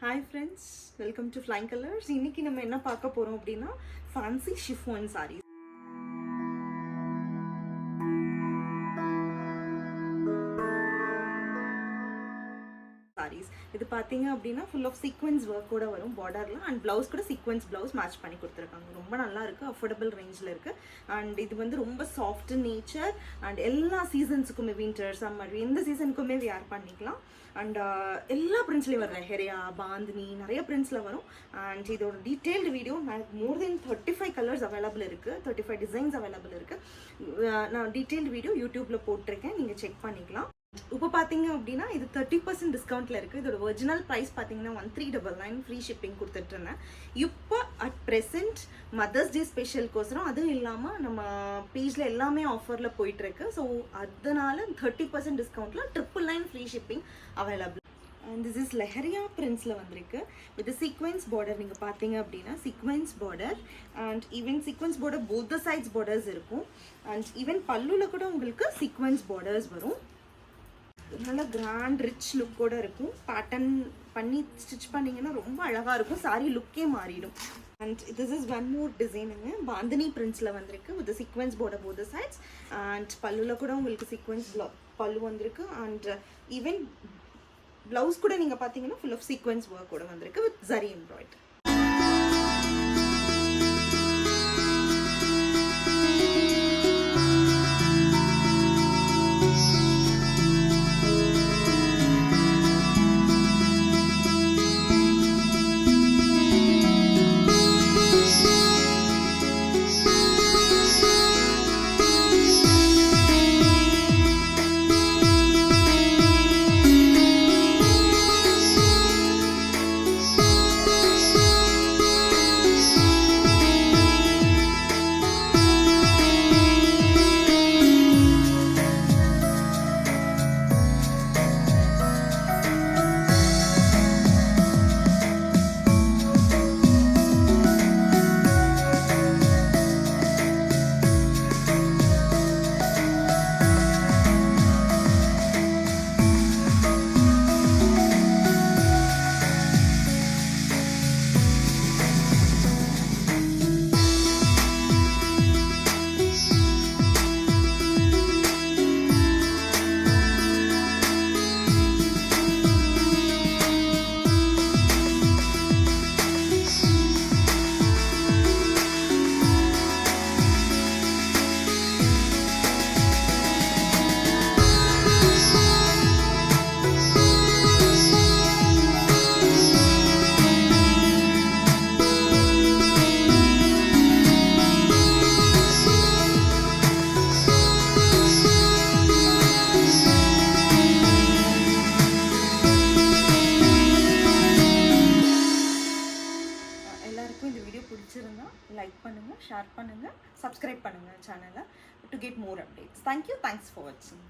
Hi friends, welcome to Flying Colors. இன்னைக்கு நம்ம என்ன பார்க்க போறோம் அப்படினா fancy chiffon sarees. இது பாத்தீங்க அப்படினா full of sequence work ஓட வரும் borderல and blouse கூட sequence blouse match பண்ணி கொடுத்திருக்காங்க. ரொம்ப நல்லா இருக்கு, affordable rangeல இருக்கு and இது வந்து ரொம்ப soft nature and எல்லா சீசன்ஸ்க்குமே winter summer எந்த சீசனுக்குமே wear பண்ணிக்கலாம் and எல்லா printsலயும் வர ஹெரியா பாந்தினி நிறைய printsல வரும் and இதோட detailed video more than 35 colors available இருக்கு, 35 designs available இருக்கு. நான் detailed video YouTubeல போட்டுருக்கேன், நீங்க செக் பண்ணிக்கலாம். இப்போ பாத்தீங்க அப்படினா இது 30% டிஸ்கவுண்ட்ல இருக்கு. இதோட ஒரிஜினல் பிரைஸ் பாத்தீங்கன்னா 1399 ஃப்ரீ ஷிப்பிங் கொடுத்துட்டு இருந்தேன். இப்போ at present mother's day special கோசரம் அதுவும் இல்லாம நம்ம பேஜ்ல எல்லாமே ஆஃபர்ல போயிட்டு இருக்கு. ஸோ அதனால 30% டிஸ்கவுண்ட்ல 999 free shipping available. And this is leheriya பிரிண்ட்ஸ்ல வந்திருக்கு வித் சீக்வென்ஸ் பார்டர். நீங்க பாத்தீங்க அப்படின்னா sequins border and even sequins border both the sides borders இருக்கும் அண்ட் ஈவன் பல்லுல கூட உங்களுக்கு சீக்வென்ஸ் பார்டர்ஸ் வரும். நல்ல கிராண்ட் ரிச் லுக்கோட இருக்கும். பேட்டர்ன் பண்ணி ஸ்டிச் பண்ணிங்கன்னா ரொம்ப அழகாக இருக்கும், சாரி லுக்கே மாறிடும். And this is one more டிசைனுங்க, பாந்தினி பிரிண்ட்ஸில் வந்திருக்கு with sequins border both sides and பல்லுல கூட உங்களுக்கு சீக்வென்ஸ் பல்லு வந்திருக்கு அண்ட் ஈவன் ப்ளவுஸ் கூட நீங்கள் பார்த்தீங்கன்னா ஃபுல் ஆஃப் சீக்வென்ஸ் ஒர்க் கூட வந்திருக்கு வித் ஜரி எம்ப்ராய்டரி. இந்த வீடியோ பிடிச்சிருந்தா லைக் பண்ணுங்க, ஷேர் பண்ணுங்க, சப்ஸ்கிரைப் பண்ணுங்க சேனலை to get more updates. Thank you, thanks for வாட்சிங்.